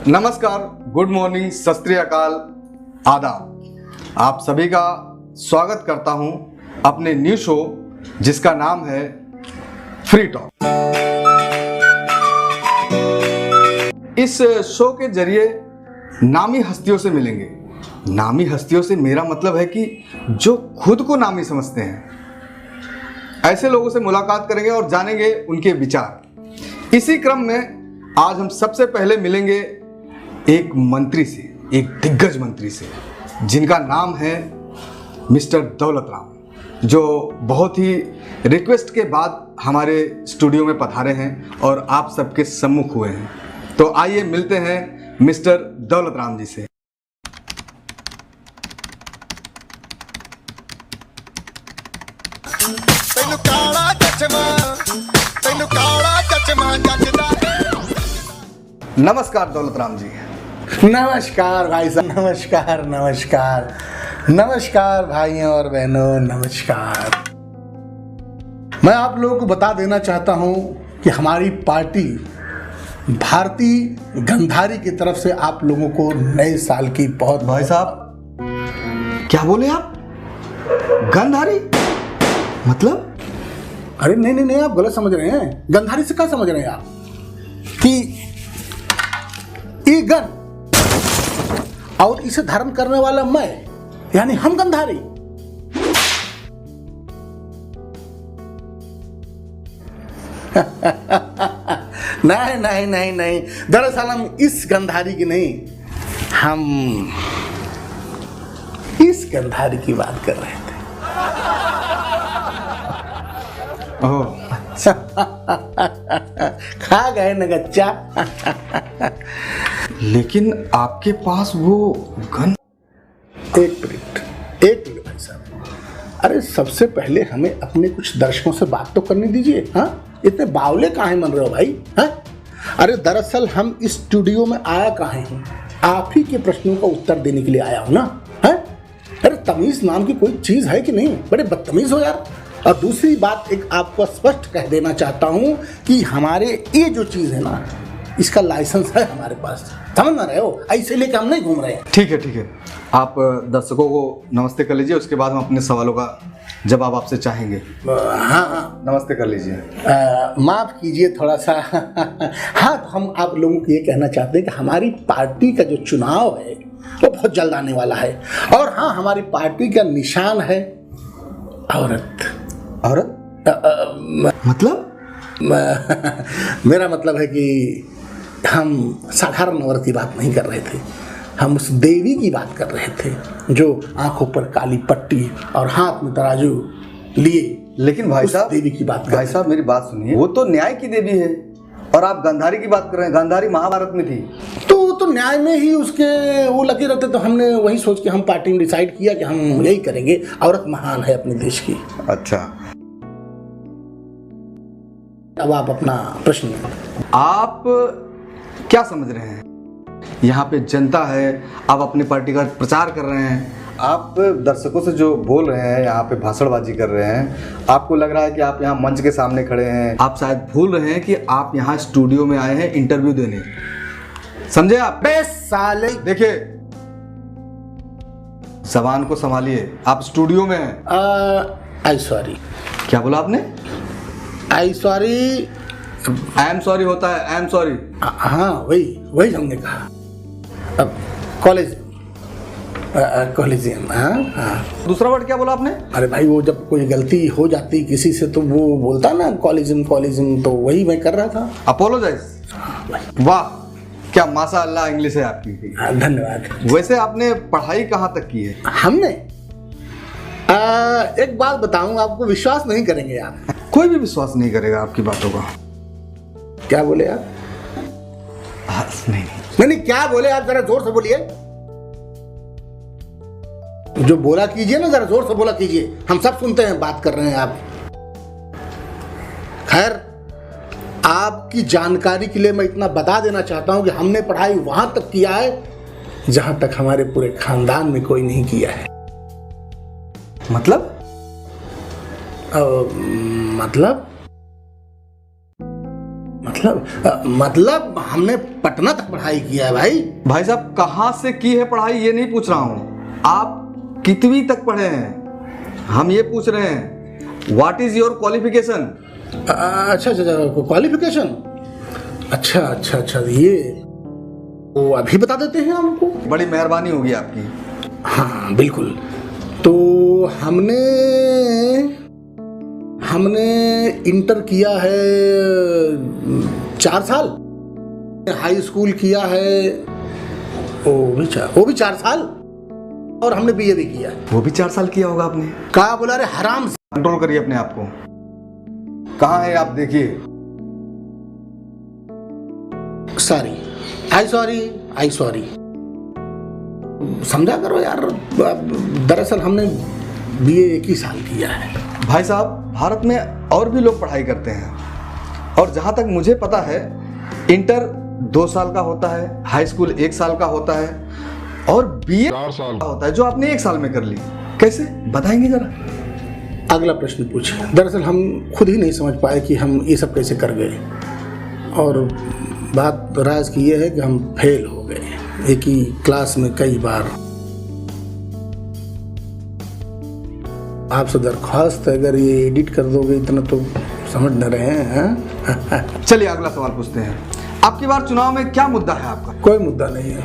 नमस्कार, good morning, सत श्री अकाल, आदाब। आप सभी का स्वागत करता हूं अपने न्यू शो जिसका नाम है फ्री टॉक। इस शो के जरिए नामी हस्तियों से मिलेंगे। नामी हस्तियों से मेरा मतलब है कि जो खुद को नामी समझते हैं, ऐसे लोगों से मुलाकात करेंगे और जानेंगे उनके विचार। इसी क्रम में आज हम सबसे पहले मिलेंगे एक मंत्री से, एक दिग्गज मंत्री से, जिनका नाम है मिस्टर दौलत राम, जो बहुत ही रिक्वेस्ट के बाद हमारे स्टूडियो में पधारे हैं और आप सबके सम्मुख हुए हैं। तो आइए मिलते हैं मिस्टर दौलत राम जी से। नमस्कार दौलत राम जी। नमस्कार भाई साहब, नमस्कार नमस्कार नमस्कार भाइयों और बहनों, नमस्कार। मैं आप लोगों को बता देना चाहता हूं कि हमारी पार्टी भारतीय गंधारी की तरफ से आप लोगों को नए साल की बहुत। भाई साहब क्या बोले आप? गंधारी मतलब? अरे नहीं नहीं नहीं, आप गलत समझ रहे हैं। गंधारी से क्या समझ रहे हैं आप कि ये गन और इसे धारण करने वाला मैं, यानी हम गंधारी। नहीं नहीं नहीं नहीं, दरअसल हम इस गंधारी की नहीं, हम इस गंधारी की बात कर रहे थे। ओह खा गए न गच्चा। लेकिन आपके पास वो गन। एक मिनट भाई साहब, अरे सबसे पहले हमें अपने कुछ दर्शकों से बात तो करने दीजिए। हाँ, इतने बावले काहे मन रहे हो भाई? हाँ, अरे दरअसल हम इस स्टूडियो में आया काहे हैं? आप ही के प्रश्नों का उत्तर देने के लिए आया हूं ना। हाँ, अरे तमीज नाम की कोई चीज है कि नहीं? बड़े बदतमीज हो यार। और दूसरी बात, एक आपको स्पष्ट कह देना चाहता हूं कि हमारे ये जो चीज है ना, इसका लाइसेंस है हमारे पास। समझ ना रहे हो? ऐसे लेके हम नहीं घूम रहे हैं। ठीक है, आप दर्शकों को नमस्ते कर लीजिए, उसके बाद हम अपने सवालों का जवाब आपसे चाहेंगे। हाँ, नमस्ते कर लीजिए। माफ कीजिए थोड़ा सा। हाँ, तो हम आप लोगों को ये कहना चाहते हैं कि हमारी पार्टी का जो चुनाव है वो बहुत जल्द आने वाला है। और हाँ, हमारी पार्टी का निशान है औरत। मतलब? मेरा मतलब है कि हम साधारण औरत की बात नहीं कर रहे थे, हम उस देवी की बात कर रहे थे जो आंखों पर काली पट्टी और हाथ में तराजू लिए। लेकिन भाई साहब, देवी की बात भाई साहब मेरी बात सुनिए, वो तो न्याय की देवी है और आप गंधारी की बात कर रहे हैं। गंधारी महाभारत में थी। तो न्याय में ही उसके वो लगे रहते। तो हमने वही सोच के हम पार्टी में डिसाइड किया कि हम यही करेंगे। औरत महान है अपने देश की। अच्छा, अब आप अपना प्रश्न। आप क्या समझ रहे हैं? यहाँ पे जनता है, आप अपनी पार्टी का प्रचार कर रहे हैं, आप दर्शकों से जो बोल रहे हैं, यहाँ पे भाषणबाजी कर रहे हैं, आपको लग रहा है कि आप यहाँ मंच के सामने खड़े हैं। आप शायद भूल रहे हैं कि आप यहाँ स्टूडियो में आए हैं इंटरव्यू देने। समझे आप? साले देखिए, जबान को संभालिए, आप स्टूडियो में हैं। आई सॉरी। क्या बोला आपने? आई सॉरी। आई एम सॉरी होता है, आई एम सॉरी। हाँ, वही हमने कहा। अब कॉलेजियम। हाँ। दूसरा वर्ड क्या बोला आपने? अरे भाई, वो जब कोई गलती हो जाती किसी से तो वो बोलता ना कॉलेजियम, तो वही मैं कर रहा था। अपोलोजाइज। वाह, क्या माशाअल्लाह इंग्लिश है आपकी। धन्यवाद। वैसे आपने पढ़ाई कहाँ तक की है? हमने एक बात बताऊं, आपको विश्वास नहीं करेंगे आप। कोई भी विश्वास नहीं करेगा आपकी बातों का। क्या बोले आप? नहीं, क्या बोले आप? जरा जोर से बोलिए। जो बोला कीजिए ना, जरा जोर से बोला कीजिए, हम सब सुनते हैं। बात कर रहे हैं आप। खैर, आपकी जानकारी के लिए मैं इतना बता देना चाहता हूं कि हमने पढ़ाई वहां तक किया है जहां तक हमारे पूरे खानदान में कोई नहीं किया है। मतलब? मतलब हमने पटना तक पढ़ाई किया है भाई। भाई साहब कहाँ से की है पढ़ाई ये नहीं पूछ रहा हूँ, आप कितवीं तक पढ़े हैं हम ये पूछ रहे हैं। What is your qualification? अच्छा क्वालिफिकेशन, अच्छा ये वो अभी बता देते हैं हमको। बड़ी मेहरबानी होगी आपकी। हाँ बिल्कुल। तो हमने इंटर किया है 4 साल, हाई स्कूल किया है वो भी 4 साल, और हमने बीए भी किया है। वो भी 4 साल किया होगा आपने। कहा बोला रे हराम। कंट्रोल करिए अपने आप को। कहाँ है आप देखिए। आई सॉरी समझा करो यार, दरअसल हमने बीए 1 ही साल किया है। भाई साहब भारत में और भी लोग पढ़ाई करते हैं, और जहाँ तक मुझे पता है इंटर 2 साल का होता है, हाई स्कूल 1 साल का होता है, और बीए 4 साल का होता है जो आपने 1 साल में कर ली। कैसे बताएंगे जरा? अगला प्रश्न पूछिए। दरअसल हम खुद ही नहीं समझ पाए कि हम ये सब कैसे कर गए, और बात राज की ये है कि हम फेल हो गए एक ही क्लास में कई बार। आपसे दरख्वास्त है, अगर ये एडिट कर दोगे इतना तो समझ न रहे हैं। चलिए अगला सवाल पूछते हैं। आपकी बार चुनाव में क्या मुद्दा है आपका? कोई मुद्दा नहीं है।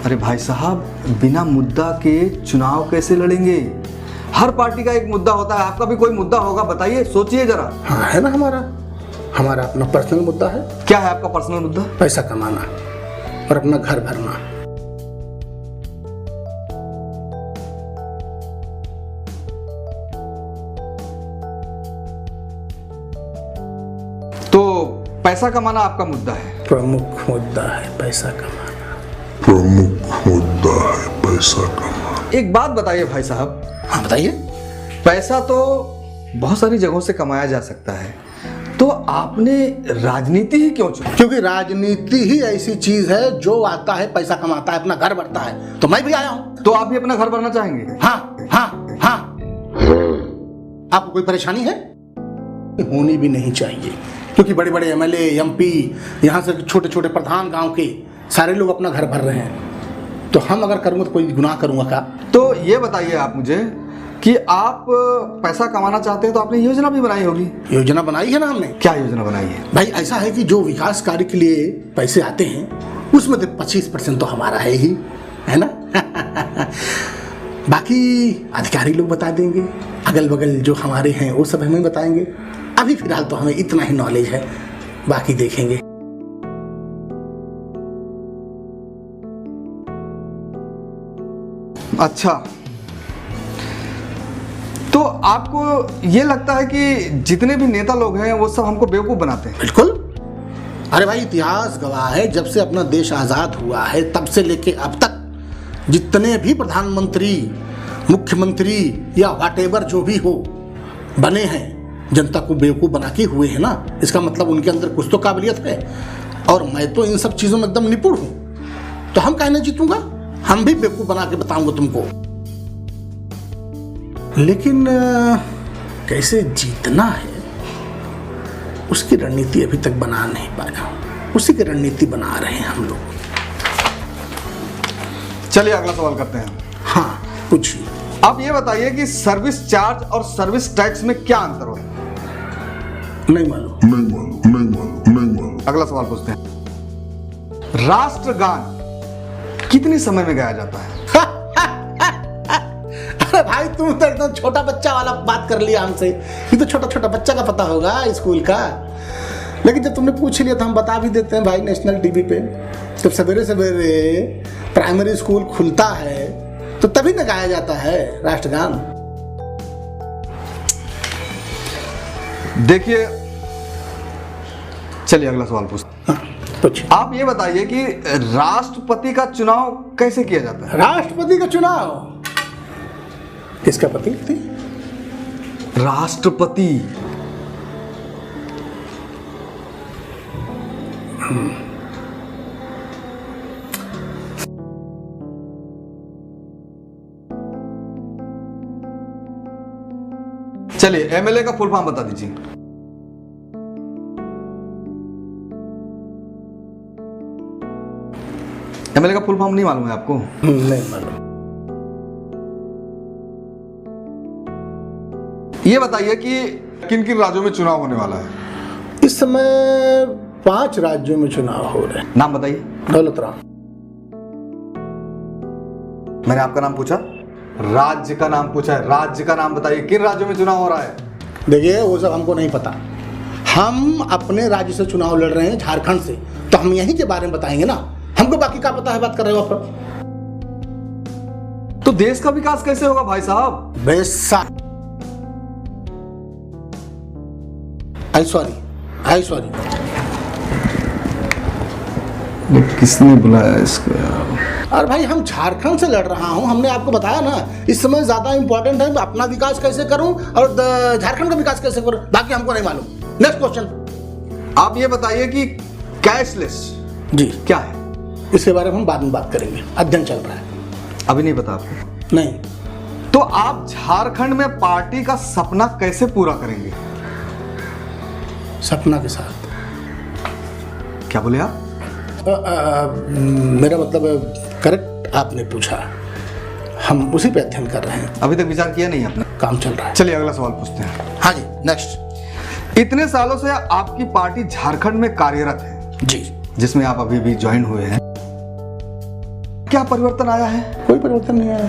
अरे भाई साहब बिना मुद्दा के चुनाव कैसे लड़ेंगे? हर पार्टी का एक मुद्दा होता है, आपका भी कोई मुद्दा होगा, बताइए, सोचिए जरा। हाँ है ना, हमारा अपना पर्सनल मुद्दा है। क्या है आपका पर्सनल मुद्दा? पैसा कमाना और अपना घर भरना। तो पैसा कमाना आपका मुद्दा है? प्रमुख मुद्दा है पैसा कमाना। एक बात बताइए भाई साहब। हाँ बताइए। पैसा तो बहुत सारी जगहों से कमाया जा सकता है, तो आपने राजनीति ही क्यों चुनी? क्योंकि राजनीति ही ऐसी चीज है जो आता है पैसा कमाता है, अपना घर भरता है, तो मैं भी आया हूं। तो आप भी अपना घर भरना चाहेंगे? हाँ। आपको कोई परेशानी है? होनी भी नहीं चाहिए, क्योंकि बड़े बड़े एमएलए एमपी, यहाँ से छोटे छोटे प्रधान गांव के सारे लोग अपना घर भर रहे हैं, तो हम अगर करूंगा तो कोई गुनाह करूंगा क्या? तो ये बताइए आप मुझे कि आप पैसा कमाना चाहते हैं तो आपने योजना भी बनाई होगी। योजना बनाई है ना हमने। क्या योजना बनाई है? भाई ऐसा है कि जो विकास कार्य के लिए पैसे आते हैं उसमें तो 25% तो हमारा है ना। बाकी अधिकारी लोग बता देंगे, अगल बगल जो हमारे हैं वो सब हमें बताएंगे। अभी फिलहाल तो हमें इतना ही नॉलेज है, बाकी देखेंगे। अच्छा, तो आपको ये लगता है कि जितने भी नेता लोग हैं वो सब हमको बेवकूफ बनाते हैं? बिल्कुल। अरे भाई इतिहास गवाह है, जब से अपना देश आजाद हुआ है तब से लेके अब तक जितने भी प्रधानमंत्री, मुख्यमंत्री या व्हाटएवर जो भी हो बने हैं, जनता को बेवकूफ बना के हुए हैं ना। इसका मतलब उनके अंदर कुछ तो काबिलियत है, और मैं तो इन सब चीजों में एकदम निपुण हूं, तो हम कहने जीतूंगा, हम भी बेवकूफ बना के बताऊंगा तुमको। लेकिन कैसे जीतना है उसकी रणनीति अभी तक बना नहीं पाया, उसी की रणनीति बना रहे हैं हम लोग। चलिए अगला सवाल करते हैं। हाँ पूछिए। आप ये बताइए कि सर्विस चार्ज और सर्विस टैक्स में क्या अंतर होता है? नहीं मालूम। अगला सवाल पूछते हैं। राष्ट्रगान कितने समय में गाया जाता है? अरे भाई तुम तो एकदम छोटा बच्चा वाला बात कर लिया हमसे। ये तो छोटा छोटा बच्चा का पता होगा स्कूल का, लेकिन जब तुमने पूछ लिया तो हम बता भी देते हैं भाई। नेशनल टीवी पे जब सवेरे सवेरे प्राइमरी स्कूल खुलता है तो तभी न गाया जाता है राष्ट्रगान। देखिए, चलिए अगला सवाल पूछते हैं। आप ये बताइए कि राष्ट्रपति का चुनाव कैसे किया जाता है? राष्ट्रपति का चुनाव किसका पति थी? राष्ट्रपति। चलिए एमएलए का फुल फॉर्म बता दीजिए। एमएलए का फुल फॉर्म नहीं मालूम है आपको? नहीं मालूम। ये बताइए कि किन किन राज्यों में चुनाव होने वाला है? इस समय 5 राज्यों में चुनाव हो रहे हैं। नाम बताइए। दौलत राम। मैंने आपका नाम पूछा, राज्य का नाम पूछा है। राज्य का नाम बताइए, किन राज्यों में चुनाव हो रहा है? देखिए वो सब हमको नहीं पता। हम अपने राज्य से चुनाव लड़ रहे हैं, झारखंड से, तो हम यहीं के बारे में बताएंगे ना। हमको बाकी क्या पता है, बात कर रहे हो आप। तो देश का विकास कैसे होगा भाई साहब? आई सॉरी। किसने बुलाया इसको यार? अरे भाई हम झारखंड से लड़ रहा हूं, हमने आपको बताया ना इस समय ज्यादा इंपॉर्टेंट है अपना विकास कैसे करूं और झारखंड का विकास कैसे करूं, बाकी हमको नहीं मालूम। Next question. आप ये बताइए कि कैशलेस जी क्या है? इसके बारे में हम बाद में बात करेंगे, अध्ययन चल रहा है। अभी नहीं पता आपको? नहीं। तो आप झारखंड में पार्टी का सपना कैसे पूरा करेंगे? सपना के साथ। क्या बोले आप? मेरा मतलब करेक्ट आपने पूछा, हम उसी पे अध्ययन कर रहे हैं। अभी तक विचार किया नहीं आपने? काम चल रहा है। चलिए अगला सवाल पूछते हैं। हाँ जी नेक्स्ट। इतने सालों से आपकी पार्टी झारखंड में कार्यरत है जी, जिसमें आप अभी भी ज्वाइन हुए हैं, क्या परिवर्तन आया है? कोई परिवर्तन नहीं आया।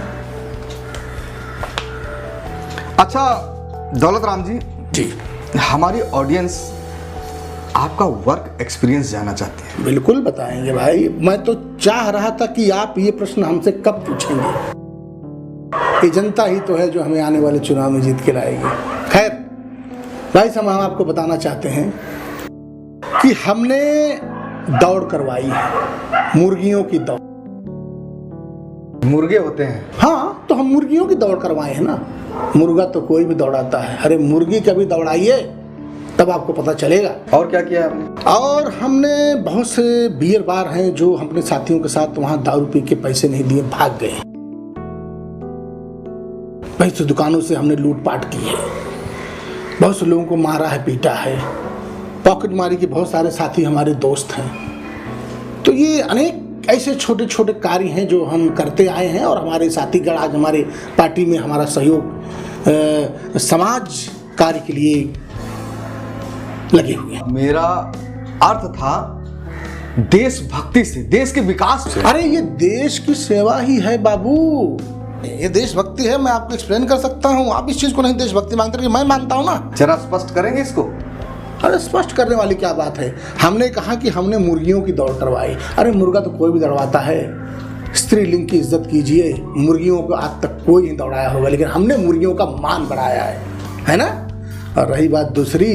अच्छा दौलत राम जी, जी हमारी ऑडियंस आपका वर्क एक्सपीरियंस जानना चाहती है। बिल्कुल बताएंगे भाई, मैं तो चाह रहा था कि आप ये प्रश्न हमसे कब पूछेंगे। ये जनता ही तो है जो हमें आने वाले चुनाव में जीत के लाएगी। खैर भाई साहब, हम आपको बताना चाहते हैं कि हमने दौड़ करवाई है, मुर्गियों की दौड़। मुर्गे होते हैं? हाँ, तो हम मुर्गियों की दौड़ करवाए हैं ना। मुर्गा तो कोई भी दौड़ाता है, अरे मुर्गी कभी दौड़ाइए तब आपको पता चलेगा। और क्या किया आपने? और हमने बहुत से बियर बार हैं जो अपने साथियों के साथ वहां दारू पी के पैसे नहीं दिए भाग गए। बहुत से दुकानों से हमने लूटपाट की है, बहुत से लोगों को मारा है, पीटा है, पॉकेट मारी के बहुत सारे साथी हमारे दोस्त हैं। तो ये अनेक ऐसे छोटे छोटे कार्य हैं जो हम करते आए हैं और हमारे साथीगण आज हमारे पार्टी में हमारा सहयोग समाज कार्य के लिए लगे हुए हैं। मेरा अर्थ था देशभक्ति से, देश के विकास से। अरे ये देश की सेवा ही है बाबू, ये देशभक्ति है। मैं आपको एक्सप्लेन कर सकता हूँ, आप इस चीज को नहीं देशभक्ति मानते कि मैं मानता हूँ ना। जरा स्पष्ट करेंगे इसको? अरे स्पष्ट करने वाली क्या बात है। हमने कहा कि हमने मुर्गियों की दौड़ करवाई। अरे मुर्गा तो कोई भी दौड़वाता है, स्त्रीलिंग की इज्जत कीजिए। मुर्गियों को आज तक कोई नहीं दौड़ाया होगा, लेकिन हमने मुर्गियों का मान बढ़ाया है ना। और रही बात दूसरी,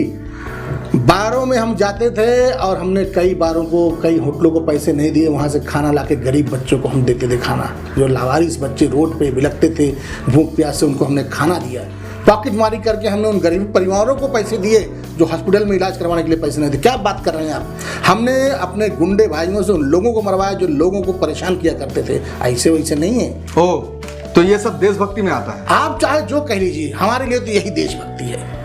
बारों में हम जाते थे और हमने कई बारों को, कई होटलों को पैसे नहीं दिए, वहाँ से खाना लाके गरीब बच्चों को हम देते थे खाना। जो लावारिस बच्चे रोड पे बिलखते थे भूख प्यास से, उनको हमने खाना दिया। पॉकेट मारी करके हमने उन गरीब परिवारों को पैसे दिए जो हॉस्पिटल में इलाज करवाने के लिए पैसे नहीं थे। क्या बात कर रहे हैं आप। हमने अपने गुंडे भाइयों से उन लोगों को मरवाया जो लोगों को परेशान किया करते थे। ऐसे वैसे नहीं है। ओ, तो ये सब देशभक्ति में आता है? आप चाहे जो कह लीजिए, हमारे लिए तो यही देशभक्ति है।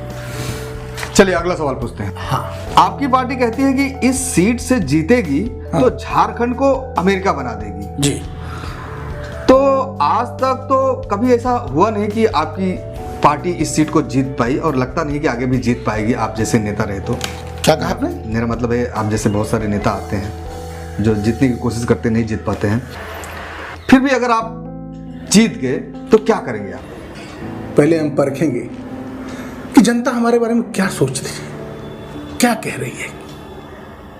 चलिए अगला सवाल पूछते हैं। हाँ, आपकी पार्टी कहती है कि इस सीट से जीतेगी तो झारखंड को अमेरिका बना देगी जी। तो आज तक तो कभी ऐसा हुआ नहीं कि आपकी पार्टी इस सीट को जीत पाई, और लगता नहीं कि आगे भी जीत पाएगी आप जैसे नेता रहे तो। क्या कहा आपने? मेरा मतलब है आप जैसे बहुत सारे नेता आते हैं जो जीतने की कोशिश करते नहीं जीत पाते हैं, फिर भी अगर आप जीत गए तो क्या करेंगे आप? पहले हम परखेंगे कि जनता हमारे बारे में क्या सोच रही है, क्या कह रही है।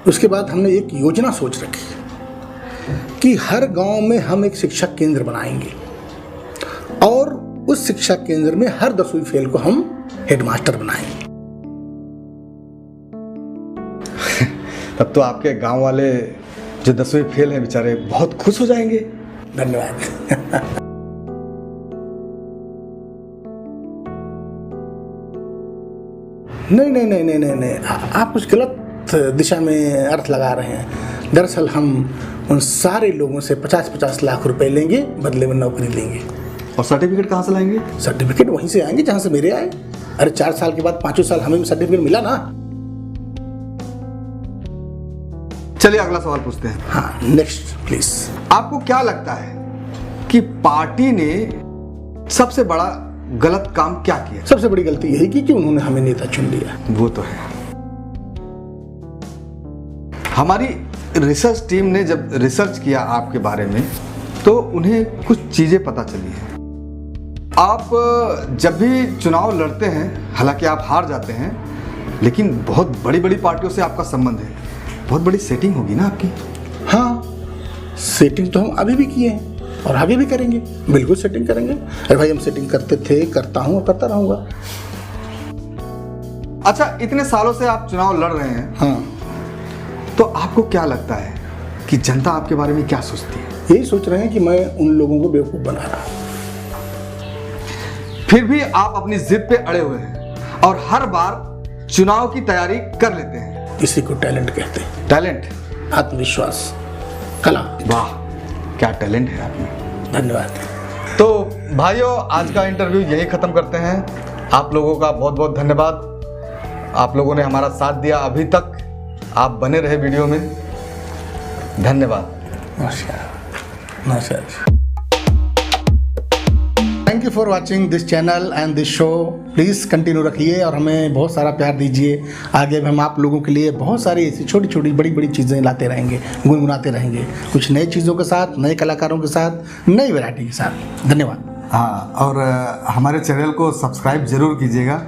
उसके बाद हमने एक योजना सोच रखी कि हर गांव में हम एक शिक्षा केंद्र बनाएंगे और उस शिक्षा केंद्र में हर 10वीं फेल को हम हेडमास्टर बनाएंगे। तब तो आपके गांव वाले जो 10वीं फेल हैं बेचारे बहुत खुश हो जाएंगे। धन्यवाद। नहीं नहीं नहीं नहीं नहीं नहीं, आप कुछ गलत दिशा में अर्थ लगा रहे हैं। दरअसल हम उन सारे लोगों से 50-50 लाख रुपए लेंगे, बदले में नौकरी लेंगे। और सर्टिफिकेट कहाँ से लाएंगे? सर्टिफिकेट वहीं से आएंगे जहाँ से मेरे आए। अरे 4 साल के बाद 5 साल हमें भी सर्टिफिकेट मिला ना। चलिए अगला सवाल पूछते हैं। हाँ, नेक्स्ट प्लीज। आपको क्या लगता है कि पार्टी ने सबसे बड़ा गलत काम क्या किया? सबसे बड़ी गलती यही की कि उन्होंने हमें नेता चुन लिया। वो तो है। हमारी रिसर्च टीम ने जब रिसर्च किया आपके बारे में तो उन्हें कुछ चीजें पता चली है। आप जब भी चुनाव लड़ते हैं, हालांकि आप हार जाते हैं, लेकिन बहुत बड़ी बड़ी पार्टियों से आपका संबंध है, बहुत बड़ी सेटिंग होगी ना आपकी? हाँ, सेटिंग तो हम अभी भी किए हैं और आगे भी करेंगे, बिल्कुल सेटिंग करेंगे। अरे भाई, हम सेटिंग करते थे, करता हूँ और करता रहूंगा। अच्छा, इतने सालों से आप चुनाव लड़ रहे हैं, हाँ, तो आपको क्या लगता है कि जनता आपके बारे में क्या सोचती है? यही सोच रहे हैं कि मैं उन लोगों को बेवकूफ़ बना रहा हूँ। फिर भी आप अपनी जिद पे अड़े हुए हैं और हर बार चुनाव की तैयारी कर लेते हैं। इसी को टैलेंट कहते हैं। टैलेंट, आत्मविश्वास, कला। वाह, क्या टैलेंट है आप में। धन्यवाद। तो भाइयों, आज का इंटरव्यू यही खत्म करते हैं। आप लोगों का बहुत बहुत धन्यवाद। आप लोगों ने हमारा साथ दिया अभी तक। आप बने रहे वीडियो में। धन्यवाद। नमस्कार। नमस्कार। Thank you for watching this channel and this show. Please continue रखिए और हमें बहुत सारा प्यार दीजिए। आगे भी हम आप लोगों के लिए बहुत सारी ऐसी छोटी छोटी बड़ी बड़ी चीज़ें लाते रहेंगे, गुनगुनाते रहेंगे, कुछ नई चीज़ों के साथ, नए कलाकारों के साथ, नई वैरायटी के साथ। धन्यवाद। हाँ, और हमारे चैनल को सब्सक्राइब जरूर कीजिएगा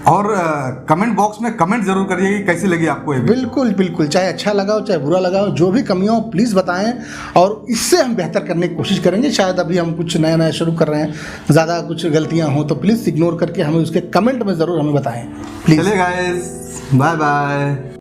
और कमेंट बॉक्स में कमेंट जरूर करिए कि कैसी लगी आपको ये वीडियो। बिल्कुल बिल्कुल, चाहे अच्छा लगा हो चाहे बुरा लगा हो, जो भी कमियां हो प्लीज़ बताएं और इससे हम बेहतर करने की कोशिश करेंगे। शायद अभी हम कुछ नया नया शुरू कर रहे हैं, ज़्यादा कुछ गलतियां हों तो प्लीज़ इग्नोर करके हमें उसके कमेंट में ज़रूर हमें बताएं प्लीज़। चलिए गाइस, बाय बाय।